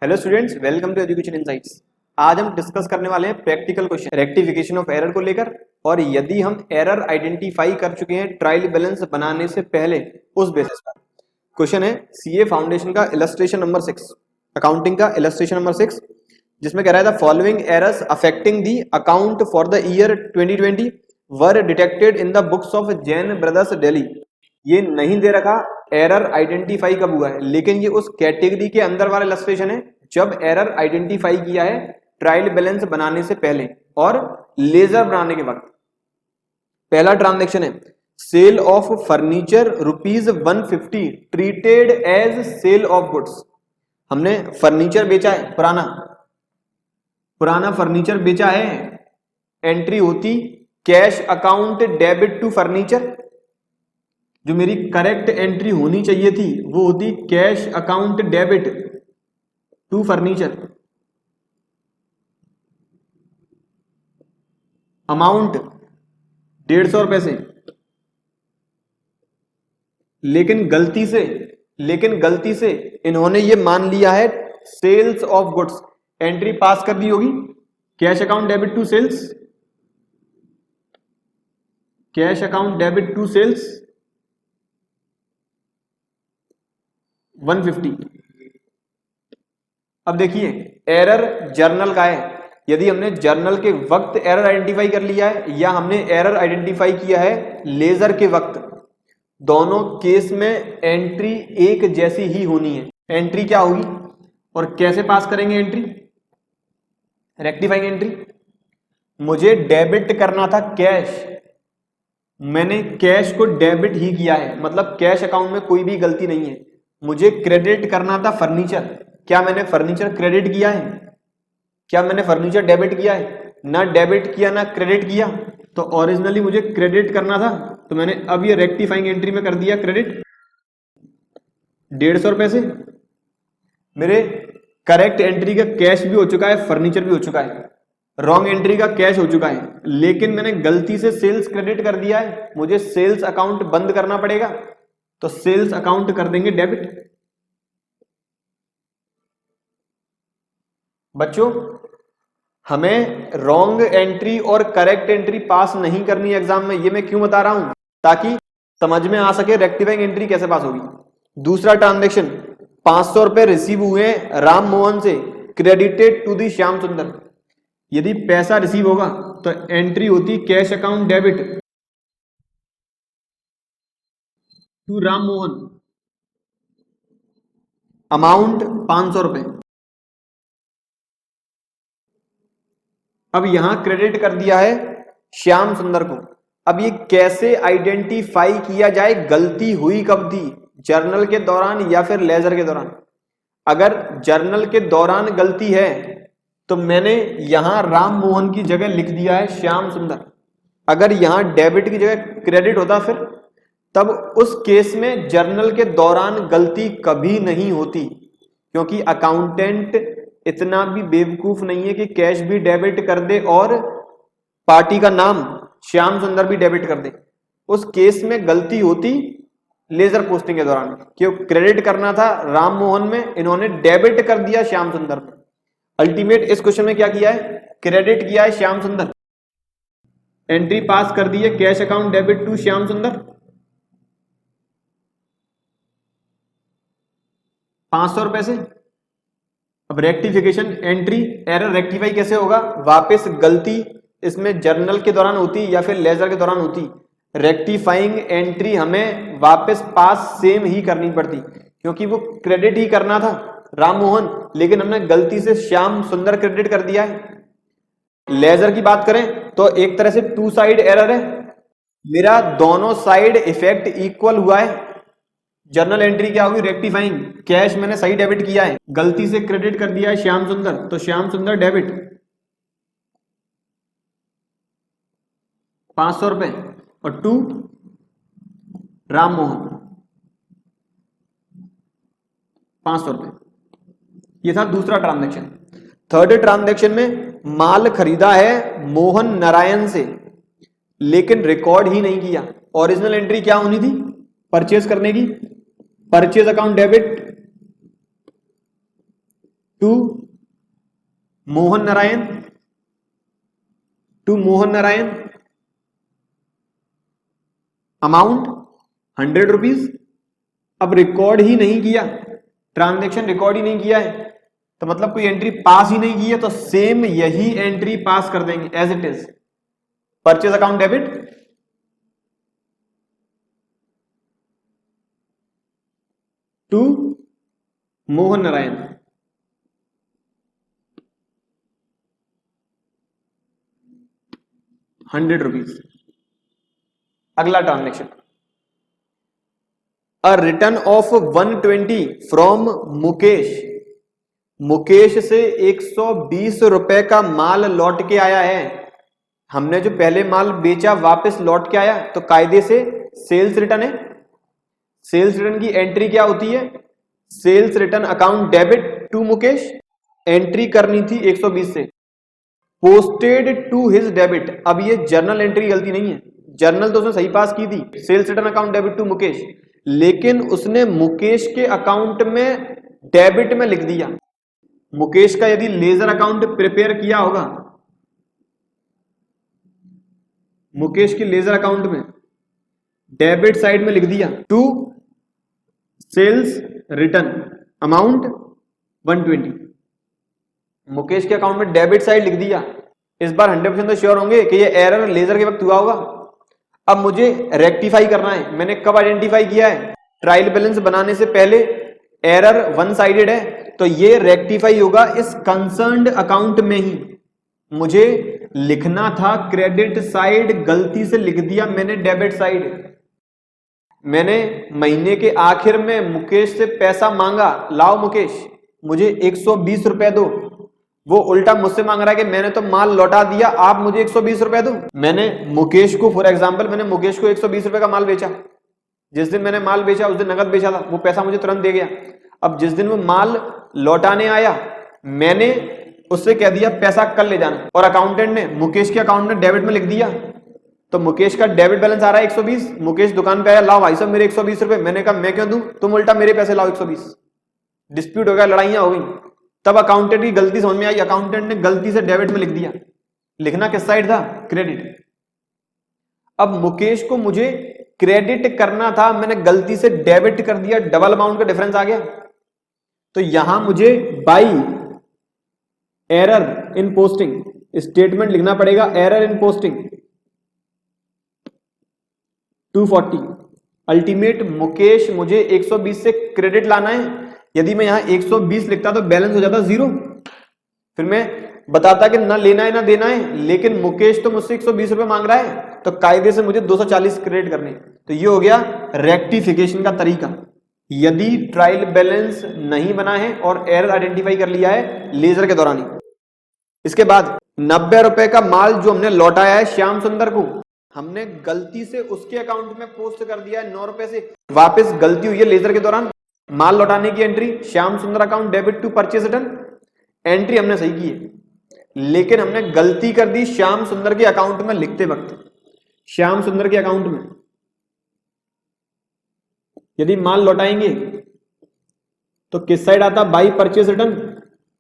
Hello students, welcome to education insights. आज हम discuss करने वाले हैं practical question rectification of error को लेकर। और यदि हम एरर आइडेंटिफाई कर चुके हैं ट्रायल बैलेंस बनाने से पहले, उस बेसिस पर क्वेश्चन है सीए फाउंडेशन का इलस्ट्रेशन नंबर 6, अकाउंटिंग का इलस्ट्रेशन नंबर 6, जिसमें कह रहा है the following errors affecting the account for the year 2020 were detected in the books of Jain brothers Delhi. ये नहीं दे रखा एरर आइडेंटिफाई कब हुआ है, लेकिन ये उस कैटेगरी के अंदर वाला इलस्ट्रेशन है जब एरर आइडेंटिफाई किया है ट्रायल बैलेंस बनाने से पहले और लेजर बनाने के वक्त। पहला ट्रांजैक्शन है sale of furniture ₹150 treated as sale of goods. हमने फर्नीचर बेचा है, पुराना फर्नीचर बेचा है। एंट्री होती cash account debit to furniture. जो मेरी करेक्ट एंट्री होनी चाहिए थी वो होती cash account debit to furniture. Amount 150 रुपए से, लेकिन गलती से इन्होंने ये मान लिया है सेल्स ऑफ गुड्स। एंट्री पास कर दी होगी cash account debit to sales, cash account debit to sales 150। अब देखिए एरर जर्नल का है। यदि हमने जर्नल के वक्त एरर आइडेंटिफाई कर लिया है या हमने एरर आइडेंटिफाई किया है लेजर के वक्त, दोनों केस में एंट्री एक जैसी ही होनी है। एंट्री क्या होगी और कैसे पास करेंगे एंट्री, रेक्टिफाइंग एंट्री। मुझे डेबिट करना था कैश, मैंने कैश को डेबिट ही किया है, मतलब कैश अकाउंट में कोई भी गलती नहीं है। मुझे क्रेडिट करना था फर्नीचर, क्या मैंने फर्नीचर क्रेडिट किया है, क्या मैंने फर्नीचर डेबिट किया है? ना डेबिट किया ना क्रेडिट किया। तो ओरिजिनली मुझे क्रेडिट करना था, तो मैंने अब ये रेक्टिफाइंग एंट्री में कर दिया क्रेडिट 150 रुपए से। मेरे करेक्ट एंट्री का कैश भी हो चुका है, फर्नीचर भी हो चुका है। रॉन्ग एंट्री का कैश हो चुका है, लेकिन मैंने गलती से सेल्स क्रेडिट कर दिया है। मुझे सेल्स अकाउंट बंद करना पड़ेगा, तो सेल्स अकाउंट कर देंगे डेबिट। बच्चों, हमें रॉन्ग एंट्री और करेक्ट एंट्री पास नहीं करनी है एग्जाम में। ये मैं क्यों बता रहा हूं, ताकि समझ में आ सके रेक्टिफाइंग एंट्री कैसे पास होगी। दूसरा ट्रांजैक्शन 500 रुपए रिसीव हुए राम मोहन से, क्रेडिटेड टू दी श्याम सुंदर। यदि पैसा रिसीव होगा तो एंट्री होती cash account debit to Ram Mohan, amount 500 रुपए। अब यहां क्रेडिट कर दिया है श्याम सुंदर को। अब ये कैसे आइडेंटिफाई किया जाए गलती हुई कब थी, जर्नल के दौरान या फिर लेजर के दौरान? अगर जर्नल के दौरान गलती है तो मैंने यहां राम मोहन की जगह लिख दिया है श्याम सुंदर। अगर यहां डेबिट की जगह क्रेडिट होता फिर, तब उस केस में जर्नल के दौरान गलती कभी नहीं होती, क्योंकि अकाउंटेंट इतना भी बेवकूफ नहीं है कि कैश भी डेबिट कर दे और पार्टी का नाम श्याम सुंदर भी डेबिट कर दे। उस केस में गलती होती लेजर पोस्टिंग के दौरान, क्यों क्रेडिट करना था राम मोहन में, इन्होंने डेबिट कर दिया श्याम सुंदर में। अल्टीमेट इस क्वेश्चन में क्या किया है, क्रेडिट किया है श्याम सुंदर। एंट्री पास कर दी है cash account debit to Shyam Sundar 500 रुपए से। अब रेक्टिफिकेशन एंट्री, एरर रेक्टिफाई कैसे होगा, वापस गलती इसमें जर्नल के दौरान होती या फिर लेजर के दौरान होती, रेक्टिफाइंग एंट्री हमें वापस पास सेम ही करनी पड़ती, क्योंकि वो क्रेडिट ही करना था राम मोहन, लेकिन हमने गलती से श्याम सुंदर क्रेडिट कर दिया है। लेजर की बात करें तो एक तरह से टू साइड एरर है, मेरा दोनों साइड इफेक्ट इक्वल हुआ है। जर्नल एंट्री क्या होगी, रेक्टिफाइंग, कैश मैंने सही डेबिट किया है, गलती से क्रेडिट कर दिया है श्याम सुंदर, तो श्याम सुंदर डेबिट 500 रुपए और टू राम मोहन 500 रुपए। ये था दूसरा ट्रांजैक्शन। थर्ड ट्रांजैक्शन में माल खरीदा है मोहन नारायण से, लेकिन रिकॉर्ड ही नहीं किया। ओरिजिनल एंट्री क्या होनी थी, परचेज करने की, purchase account debit to Mohan Narayan, to Mohan Narayan, amount 100 rupees. अब रिकॉर्ड ही नहीं किया, ट्रांजैक्शन रिकॉर्ड ही नहीं किया है, तो मतलब कोई एंट्री पास ही नहीं की है, तो सेम यही एंट्री पास कर देंगे as it is. Purchase account debit to Mohan Narayan, 100 rupees. अगला transaction, a return of 120 from Mukesh. Mukesh से 120 रुपए का माल लौट के आया है। हमने जो पहले माल बेचा वापस लौट के आया, तो कायदे से सेल्स रिटर्न है। सेल्स रिटर्न की एंट्री क्या होती है? Sales return account debit to Mukesh, entry करनी थी 120 से, पोस्टेड टू हिज डेबिट। अब ये जर्नल एंट्री गलती नहीं है, जर्नल तो उसने सही पास की थी, sales return account debit to Mukesh, लेकिन उसने मुकेश के अकाउंट में डेबिट में लिख दिया। मुकेश का यदि लेजर अकाउंट प्रिपेयर किया होगा, मुकेश के लेजर अकाउंट में डेबिट साइड में लिख दिया to sales return amount 120, Mukesh के अकाउंट में डेबिट साइड लिख दिया। इस बार 100% तो श्योर होंगे कि ये एरर लेजर के वक्त हुआ होगा। अब मुझे रेक्टिफाई करना है। मैंने कब आइडेंटिफाई किया है? ट्रायल बैलेंस बनाने से पहले एरर वन साइडेड है, तो ये रेक्टिफाई होगा इस कंसर्न्ड अकाउंट में ही। मुझे लिखना था क्रेडिट साइड, गलती से लिख दिया मैंने डेबिट साइड। मैंने महीने के आखिर में मुकेश से पैसा मांगा, लाओ मुकेश मुझे 120 रुपए दो। वो उल्टा मुझसे मांग रहा है कि मैंने तो माल लौटा दिया, आप मुझे 120 रुपए दो। मैंने मुकेश को, फॉर एग्जांपल मैंने मुकेश को 120 रुपए का माल बेचा। जिस दिन मैंने माल बेचा उस दिन नगद बेचा था, वो पैसा मुझे तुरंत दे गया। अब जिस दिन वो माल लौटाने आया, मैंने उससे कह दिया पैसा कल ले जाना, और अकाउंटेंट ने मुकेश के अकाउंट में डेबिट में लिख दिया। तो मुकेश का डेबिट बैलेंस आ रहा है 120। मुकेश दुकान पे आया, लाओ भाई साहब मेरे 120 रुपए। मैंने कहा मैं क्यों दूं, तुम उल्टा मेरे पैसे लाओ 120। डिस्प्यूट हो गया, लड़ाइयां हो गई। तब अकाउंटेंट की गलती समझ में आई, अकाउंटेंट ने गलती से डेबिट में लिख दिया। लिखना किस साइड था? क्रेडिट। अब मुकेश को मुझे क्रेडिट करना था, मैंने गलती से डेबिट कर दिया, डबल अमाउंट का डिफरेंस आ गया। तो यहां मुझे by error in posting statement लिखना पड़ेगा। Error in posting 240। Ultimate Mukesh मुझे 120 से क्रेडिट लाना है। यदि मैं यहां 120 लिखता तो बैलेंस हो जाता 0, फिर मैं बताता कि ना लेना है ना देना है, लेकिन मुकेश तो मुझसे 120 रुपए मांग रहा है, तो कायदे से मुझे 240 क्रेडिट करने। तो ये हो गया रेक्टिफिकेशन का तरीका। यदि ट्रायल बैलेंस नहीं बना है और एरर आइडेंटिफाई कर लिया है लेजर के दौरान ही। इसके बाद 90 रुपए का माल जो हमने लौटाया है श्याम सुंदर को, हमने गलती से उसके अकाउंट में पोस्ट कर दिया है 9 रुपए से। वापस गलती हुई है लेजर के दौरान, माल लौटाने की entry Shyam Sundar account debit to purchase return, entry हमने सही की है, लेकिन हमने गलती कर दी श्याम सुंदर के अकाउंट में लिखते वक्त। श्याम सुंदर के अकाउंट में यदि माल लौटाएंगे तो किस साइड आता? By purchase return.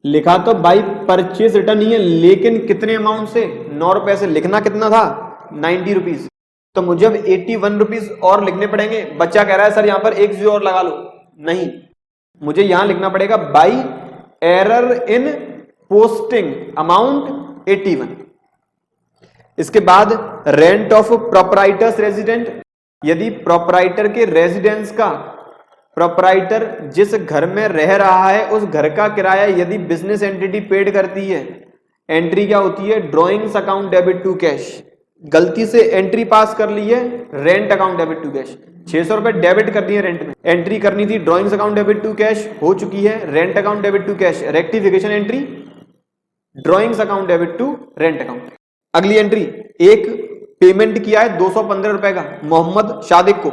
लिखा तो बाई परचेज रिटर्न ही है, लेकिन कितने अमाउंट से? 9 रुपए से। लिखना कितना था? 90 रुपीज। तो मुझे अब 81 रुपीज और लिखने पड़ेंगे। बच्चा कह रहा है सर यहां पर एक जीरो और लगा लो। नहीं, मुझे यहां लिखना पड़ेगा by error in posting amount 81। इसके बाद रेंट ऑफ प्रोपराइटर्स रेजिडेंट। यदि प्रोपराइटर के रेजिडेंस का, प्रोपराइटर जिस घर में रह रहा है उस घर का किराया यदि बिजनेस एंटिटी पेड करती है, एंट्री क्या होती है? Drawings account debit to cash. गलती से एंट्री पास कर ली है rent account debit to cash, 600 रुपए डेबिट कर दिए रेंट में। एंट्री करनी थी drawings account debit to cash, हो चुकी है rent account debit to cash. Rectification entry drawings account debit to rent account. अगली एंट्री, एक पेमेंट किया है 215 रुपए का मोहम्मद शादिक को,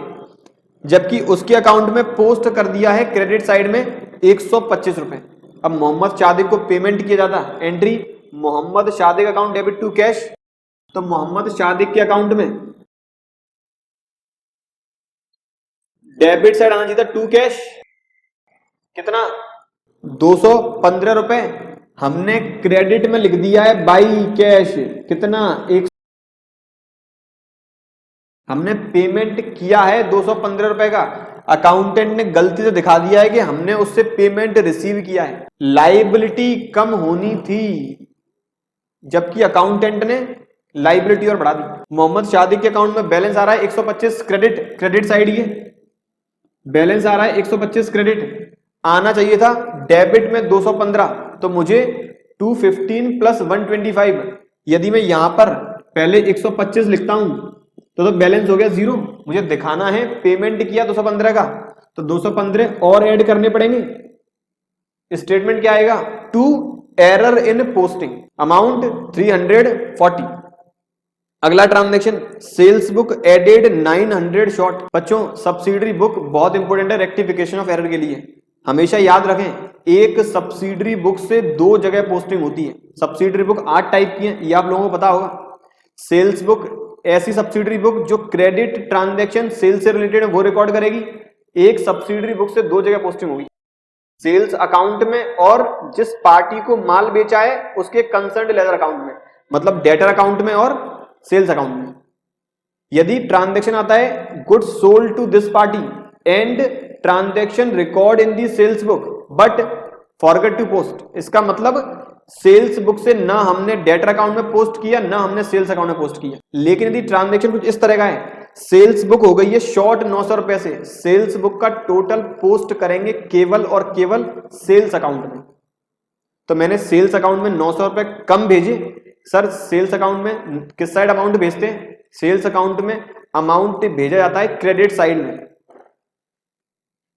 जबकि उसके अकाउंट में पोस्ट कर दिया है क्रेडिट साइड में 125 रुपए। अब मोहम्मद शादिक को पेमेंट किया जाता, entry Mohammad Shadiq account debit to cash. तो मोहम्मद शादिक के अकाउंट में डेबिट साइड आना चाहिए था टू कैश, कितना? 215 रुपए हमने क्रेडिट में लिख दिया है बाई कैश, कितना हमने पेमेंट किया है 215 रुपए का, अकाउंटेंट ने गलती से दिखा दिया है कि हमने उससे पेमेंट रिसीव किया है। लाइबिलिटी कम होनी थी जबकि अकाउंटेंट ने लाइबिलिटी और बढ़ा दी। मोहम्मद शादी के अकाउंट में बैलेंस आ रहा है 125 क्रेडिट, क्रेडिट साइड ये बैलेंस आ रहा है 125 क्रेडिट, आना चाहिए था डेबिट में 215, तो मुझे 215 प्लस 125, यदि मैं यहां पर पहले 125 लिखता हूं तो बैलेंस हो गया 0, मुझे दिखाना है पेमेंट किया 215 का, तो 215 और ऐड करने पड़ेंगे। स्टेटमेंट क्या आएगा, two error in posting, amount 340। अगला transaction, sales book added 900 short. बच्चों सब्सिडरी बुक बहुत इंपॉर्टेंट है रेक्टिफिकेशन ऑफ एरर के लिए, हमेशा याद रखें एक सब्सिडरी बुक से 2 जगह पोस्टिंग होती है। सब्सिडरी बुक 8 टाइप की है, ये आप लोगों को पता होगा। सेल्स बुक ऐसी सब्सिडरी बुक जो क्रेडिट ट्रांजैक्शन सेल्स से रिलेटेड है वो रिकॉर्ड करेगी, एक सब्सिडरी बुक से 2 जगह पोस्टिंग होगी, सेल्स अकाउंट में और जिस पार्टी को माल बेचा है उसके कंसर्न्ड लेजर अकाउंट में, मतलब डेटर अकाउंट में और सेल्स अकाउंट में। यदि ट्रांजैक्शन आता है goods sold to this party and transaction record in the sales book but forget to post, इसका मतलब सेल्स बुक से ना हमने डेटर अकाउंट में पोस्ट किया ना हमने सेल्स अकाउंट में पोस्ट किया। लेकिन यदि ट्रांजैक्शन कुछ इस तरह का है, सेल्स बुक हो गई है शॉर्ट 900 रुपए से, सेल्स बुक का टोटल पोस्ट करेंगे केवल और केवल सेल्स अकाउंट में, तो मैंने सेल्स अकाउंट में 900 रुपए कम भेजे। सर सेल्स अकाउंट में किस साइड अमाउंट भेजते हैं, सेल्स अकाउंट में अमाउंट भेजा जाता है क्रेडिट साइड में।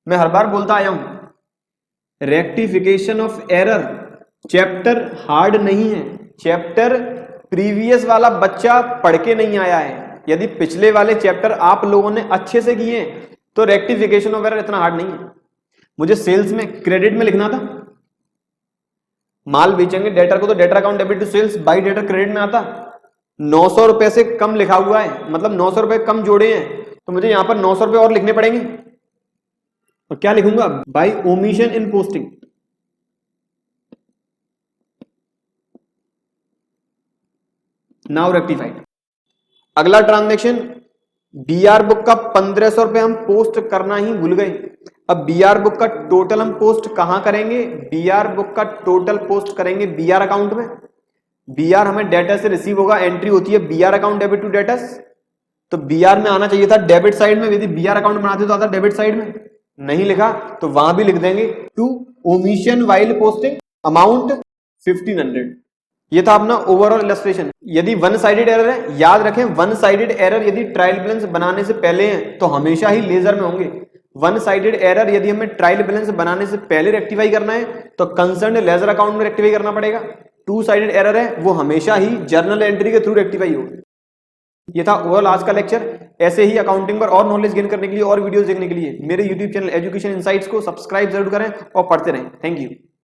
मैं हर बार बोलता आया हूं rectification of error chapter hard नहीं है, चैप्टर प्रीवियस वाला बच्चा पढ़ के नहीं आया है। यदि पिछले वाले चैप्टर आप लोगों ने अच्छे से किए तो रेक्टिफिकेशन ऑफ एरर इतना हार्ड नहीं है। मुझे सेल्स में क्रेडिट में लिखना था, माल बेचेंगे डेटर को तो debtor account debit to sales by debtor credit में आता, 900 रुपए से कम लिखा हुआ है, मतलब 900 रुपए कम जोड़े हैं, तो मुझे यहां पर 900 रुपए और लिखने पड़ेंगे। और क्या लिखूंगा, by omission in posting. Now rectified. अगला ट्रांजैक्शन, बीआर बुक का 1500 रुपए हम पोस्ट करना ही भूल गए। अब बीआर बुक का टोटल हम पोस्ट कहां करेंगे, बीआर बुक का टोटल पोस्ट करेंगे बीआर अकाउंट में। बीआर हमें डेटा से रिसीव होगा, एंट्री होती है BR account debit to debtors, तो बीआर में आना चाहिए था डेबिट साइड में, यदि बीआर अकाउंट बनाते तो आता डेबिट साइड में, नहीं लिखा तो वहां भी लिख देंगे to omission while posting amount 1500। ये था अपना ओवरऑल इलस्ट्रेशन। यदि वन साइडेड एरर है, याद रखें वन साइडेड एरर यदि ट्रायल बैलेंस बनाने से पहले हैं तो हमेशा ही लेजर में होंगे। वन साइडेड एरर यदि हमें ट्रायल बैलेंस बनाने से पहले रेक्टिफाई करना है तो कंसर्न लेजर अकाउंट में रेक्टिफाई करना पड़ेगा। टू साइडेड एरर है वो हमेशा ही जर्नल एंट्री के थ्रू रेक्टिफाई होगी। ये था ओवरऑल आज का लेक्चर। ऐसे ही अकाउंटिंग पर और नॉलेज गेन करने के लिए और वीडियोस देखने के लिए मेरे यूट्यूब चैनल एजुकेशन इनसाइट्स को सब्सक्राइब जरूर करें और पढ़ते रहें। Thank you.